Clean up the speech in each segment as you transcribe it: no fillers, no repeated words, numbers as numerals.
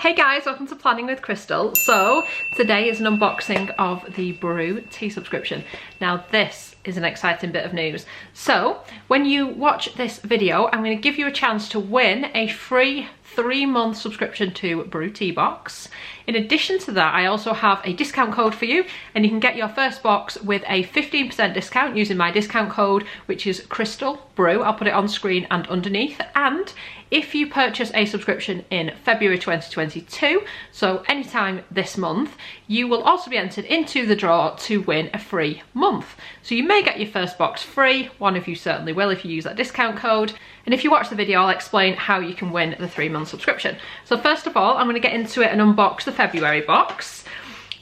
Hey guys, welcome to Planning with Crystal. So today is an unboxing of the BRUU tea subscription. Now this is an exciting bit of news. So when you watch this video, I'm going to give you a chance to win a free 3-month subscription to BRUU Tea Box. In addition to that, I also have a discount code for you, and you can get your first box with a 15% discount using my discount code, which is CrystalBRUU. I'll put it on screen and underneath. And if you purchase a subscription in February 2022, so anytime this month, you will also be entered into the draw to win a free month. So you may get your first box free. One of you certainly will if you use that discount code. And if you watch the video, I'll explain how you can win the 3-month subscription. So first of all, I'm going to get into it and unbox the February box.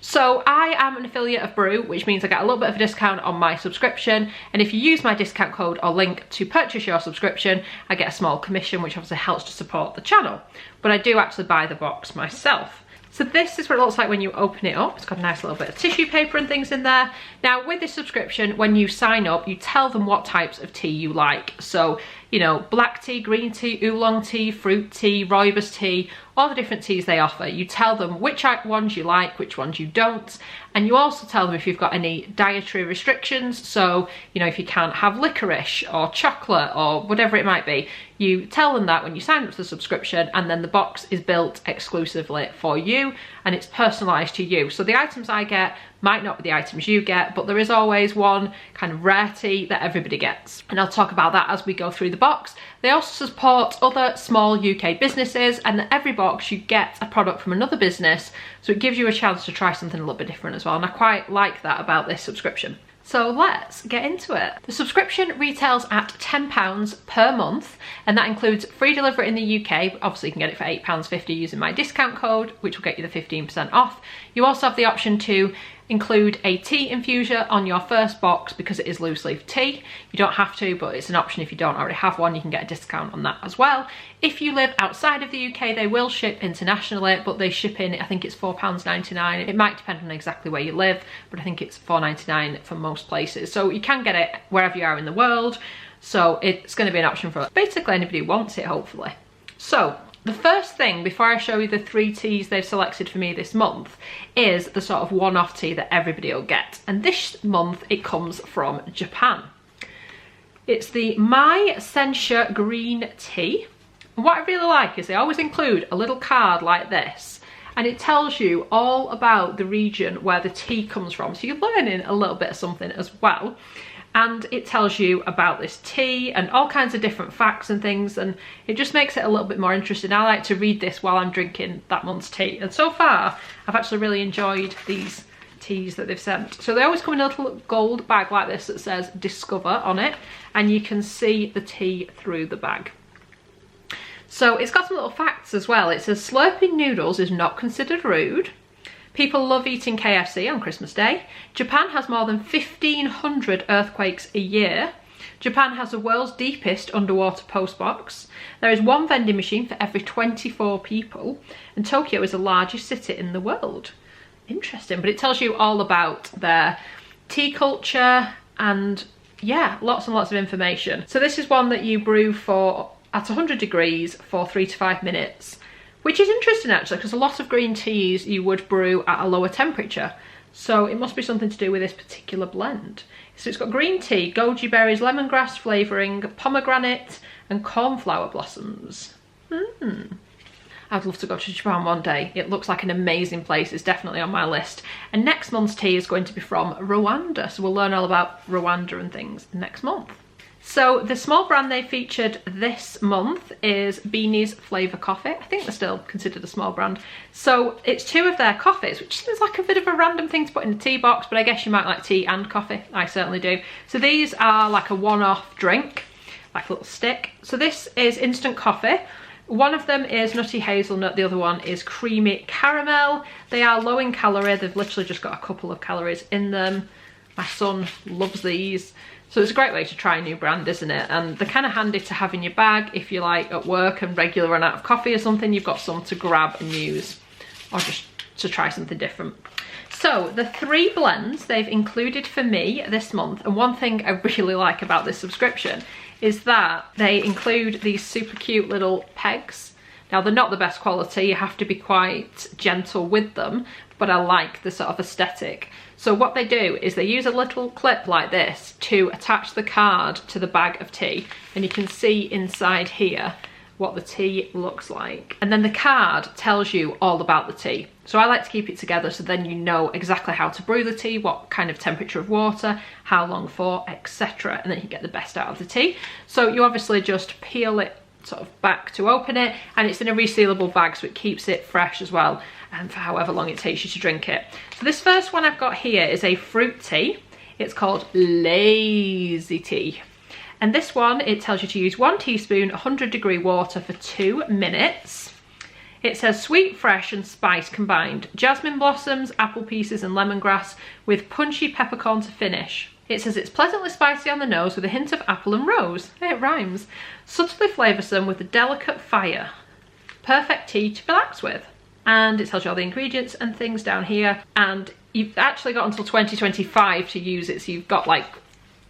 So I am an affiliate of BRUU, which means I get a little bit of a discount on my subscription. And if you use my discount code or link to purchase your subscription, I get a small commission, which obviously helps to support the channel. But I do actually buy the box myself. So this is what it looks like when you open it up. It's got a nice little bit of tissue paper and things in there. Now with this subscription, when you sign up, you tell them what types of tea you like. So, you know, black tea, green tea, oolong tea, fruit tea, rooibos tea, all the different teas they offer. You tell them which ones you like, which ones you don't. And you also tell them if you've got any dietary restrictions. So, you know, if you can't have licorice or chocolate or whatever it might be, you tell them that when you sign up to the subscription, and then the box is built exclusively for you and it's personalised to you. So the items I get might not be the items you get, but there is always one kind of rare tea that everybody gets. And I'll talk about that as we go through the box. They also support other small UK businesses, and at every box you get a product from another business. So it gives you a chance to try something a little bit different as well. And I quite like that about this subscription. So let's get into it. The subscription retails at £10 per month, and that includes free delivery in the UK. Obviously you can get it for £8.50 using my discount code, which will get you the 15% off. You also have the option to include a tea infuser on your first box because it is loose leaf tea. You don't have to, but it's an option. If you don't already have one, you can get a discount on that as well. If you live outside of the UK, they will ship internationally, but they ship in, I think it's £4.99. It might depend on exactly where you live, but I think it's £4.99 for most places. So you can get it wherever you are in the world. So it's going to be an option for basically anybody who wants it, hopefully. So the first thing, before I show you the 3 teas they've selected for me this month, is the sort of one-off tea that everybody will get. And this month it comes from Japan. It's the My Sencha Green Tea. And what I really like is they always include a little card like this, and it tells you all about the region where the tea comes from. So you're learning a little bit of something as well. And it tells you about this tea and all kinds of different facts and things, and it just makes it a little bit more interesting. I like to read this while I'm drinking that month's tea, and so far I've actually really enjoyed these teas that they've sent. So they always come in a little gold bag like this that says Discover on it, and you can see the tea through the bag. So it's got some little facts as well. It says slurping noodles is not considered rude. People love eating KFC on Christmas Day. Japan has more than 1,500 earthquakes a year. Japan has the world's deepest underwater postbox. There is 1 vending machine for every 24 people. And Tokyo is the largest city in the world. Interesting, but it tells you all about their tea culture and yeah, lots and lots of information. So this is one that you brew for at 100 degrees for 3 to 5 minutes. Which is interesting actually, because a lot of green teas you would brew at a lower temperature. So it must be something to do with this particular blend. So it's got green tea, goji berries, lemongrass flavouring, pomegranate and cornflower blossoms. I'd love to go to Japan one day. It looks like an amazing place. It's definitely on my list. And next month's tea is going to be from Rwanda. So we'll learn all about Rwanda and things next month. So the small brand they featured this month is Beanie's Flavour Coffee. I think they're still considered a small brand. So it's 2 of their coffees, which seems like a bit of a random thing to put in a tea box, but I guess you might like tea and coffee. I certainly do. So these are like a one-off drink, like a little stick. So this is instant coffee. One of them is nutty hazelnut, the other one is creamy caramel. They are low in calorie. They've literally just got a couple of calories in them. My son loves these. So it's a great way to try a new brand, isn't it? And they're kind of handy to have in your bag if you're like at work and regular run out of coffee or something. You've got some to grab and use, or just to try something different. So the 3 blends they've included for me this month, and one thing I really like about this subscription is that they include these super cute little pegs Now they're not the best quality, you have to be quite gentle with them, but I like the sort of aesthetic. So what they do is they use a little clip like this to attach the card to the bag of tea, and you can see inside here what the tea looks like. And then the card tells you all about the tea. So I like to keep it together so then you know exactly how to brew the tea, what kind of temperature of water, how long for, etc. And then you get the best out of the tea. So you obviously just peel it sort of back to open it, and it's in a resealable bag so it keeps it fresh as well, and for however long it takes you to drink it. So this first one I've got here is a fruit tea. It's called Lazy Tea. And this one, it tells you to use 1 teaspoon 100-degree water for 2 minutes. It says sweet, fresh and spice combined. Jasmine blossoms, apple pieces and lemongrass with punchy peppercorn to finish. It says it's pleasantly spicy on the nose with a hint of apple and rose. It rhymes. Subtly flavoursome with a delicate fire. Perfect tea to relax with. And it tells you all the ingredients and things down here. And you've actually got until 2025 to use it, so you've got like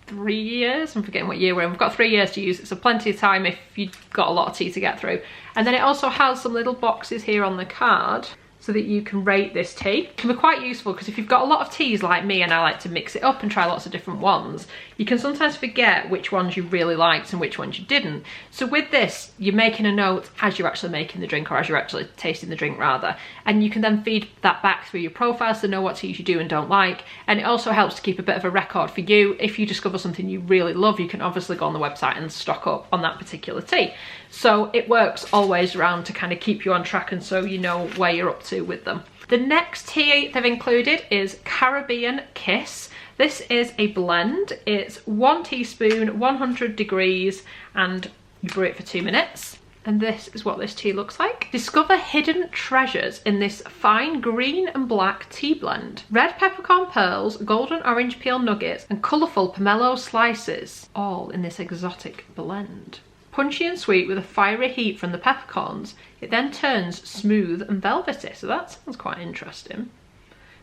3 years, I'm forgetting what year we're in. We've got 3 years to use it, so plenty of time if you've got a lot of tea to get through. And then it also has some little boxes here on the card so that you can rate this tea. It can be quite useful because if you've got a lot of teas like me, and I like to mix it up and try lots of different ones, you can sometimes forget which ones you really liked and which ones you didn't. So with this, you're making a note as you're actually making the drink, or as you're actually tasting the drink rather, and you can then feed that back through your profiles to know what teas you do and don't like. And it also helps to keep a bit of a record for you. If you discover something you really love, you can obviously go on the website and stock up on that particular tea. So it works always around to kind of keep you on track, and so you know where you're up to with them. The next tea they've included is Caribbean Kiss. This is a blend. It's 1 teaspoon, 100 degrees, and you brew it for 2 minutes. And this is what this tea looks like. Discover hidden treasures in this fine green and black tea blend. Red peppercorn pearls, golden orange peel nuggets, and colourful pomelo slices, all in this exotic blend. Punchy and sweet with a fiery heat from the peppercorns, it then turns smooth and velvety. So that sounds quite interesting.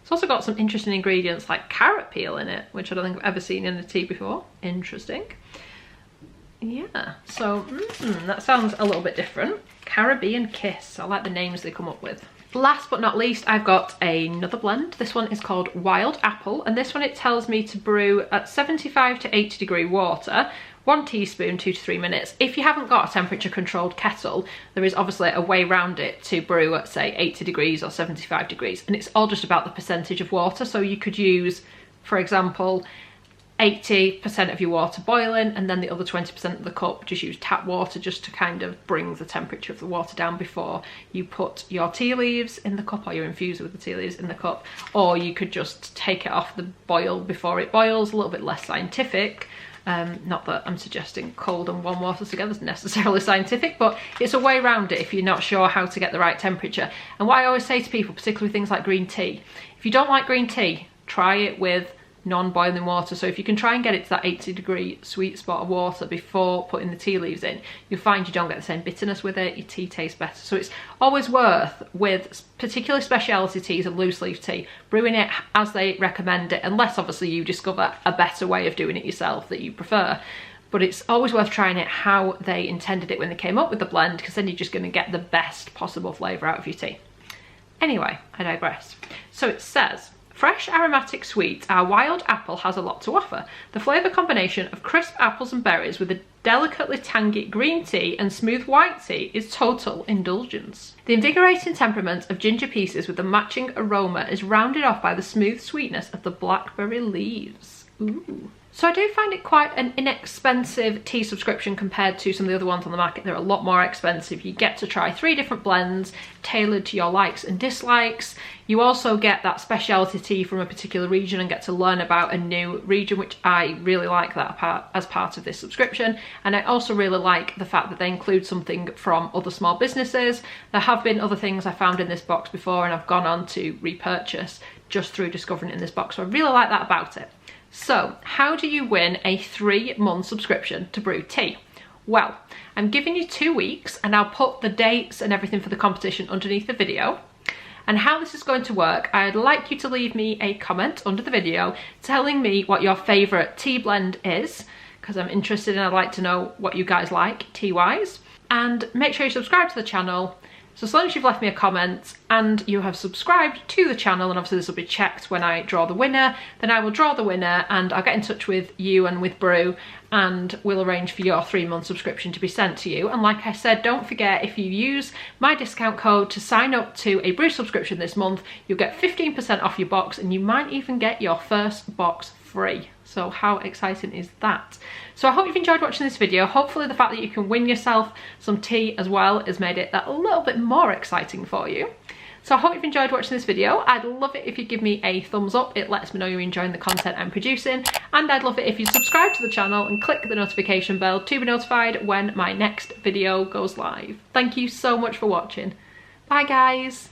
It's also got some interesting ingredients like carrot peel in it, which I don't think I've ever seen in a tea before. Interesting. Yeah, so that sounds a little bit different. Caribbean Kiss, I like the names they come up with. Last but not least, I've got another blend. This one is called Wild Apple, and this one it tells me to brew at 75 to 80 degree water, 1 teaspoon, 2 to 3 minutes. If you haven't got a temperature controlled kettle, there is obviously a way around it to brew at say 80 degrees or 75 degrees, and it's all just about the percentage of water. So you could use, for example, 80% of your water boiling, and then the other 20% of the cup just use tap water, just to kind of bring the temperature of the water down before you put your tea leaves in the cup, or your infuser with the tea leaves in the cup. Or you could just take it off the boil before it boils, a little bit less scientific. Not that I'm suggesting cold and warm water together is necessarily scientific, but it's a way around it if you're not sure how to get the right temperature. And what I always say to people, particularly things like green tea, if you don't like green tea, try it with non-boiling water. So if you can try and get it to that 80 degree sweet spot of water before putting the tea leaves in, you'll find you don't get the same bitterness with it, your tea tastes better. So it's always worth, with particularly specialty teas and loose leaf tea, brewing it as they recommend it, unless obviously you discover a better way of doing it yourself that you prefer. But it's always worth trying it how they intended it when they came up with the blend, because then you're just going to get the best possible flavour out of your tea. Anyway, I digress. So it says, fresh aromatic sweets, our Wild Apple has a lot to offer. The flavour combination of crisp apples and berries with a delicately tangy green tea and smooth white tea is total indulgence. The invigorating temperament of ginger pieces with the matching aroma is rounded off by the smooth sweetness of the blackberry leaves. Ooh. So I do find it quite an inexpensive tea subscription compared to some of the other ones on the market. They're a lot more expensive. You get to try 3 different blends tailored to your likes and dislikes. You also get that specialty tea from a particular region and get to learn about a new region, which I really like that as part of this subscription. And I also really like the fact that they include something from other small businesses. There have been other things I found in this box before and I've gone on to repurchase just through discovering it in this box. So I really like that about it. So how do you win a 3-month subscription to BRUU Tea? Well, I'm giving you 2 weeks, and I'll put the dates and everything for the competition underneath the video. And how this is going to work, I'd like you to leave me a comment under the video telling me what your favourite tea blend is, because I'm interested and I'd like to know what you guys like tea-wise. And make sure you subscribe to the channel. So as long as you've left me a comment and you have subscribed to the channel, and obviously this will be checked when I draw the winner, then I will draw the winner and I'll get in touch with you and with BRUU and we'll arrange for your 3-month subscription to be sent to you. And like I said, don't forget, if you use my discount code to sign up to a BRUU subscription this month, you'll get 15% off your box and you might even get your first box free. So how exciting is that? So I hope you've enjoyed watching this video. Hopefully the fact that you can win yourself some tea as well has made it that a little bit more exciting for you. So I hope you've enjoyed watching this video. I'd love it if you give me a thumbs up. It lets me know you're enjoying the content I'm producing. And I'd love it if you subscribe to the channel and click the notification bell to be notified when my next video goes live. Thank you so much for watching. Bye guys.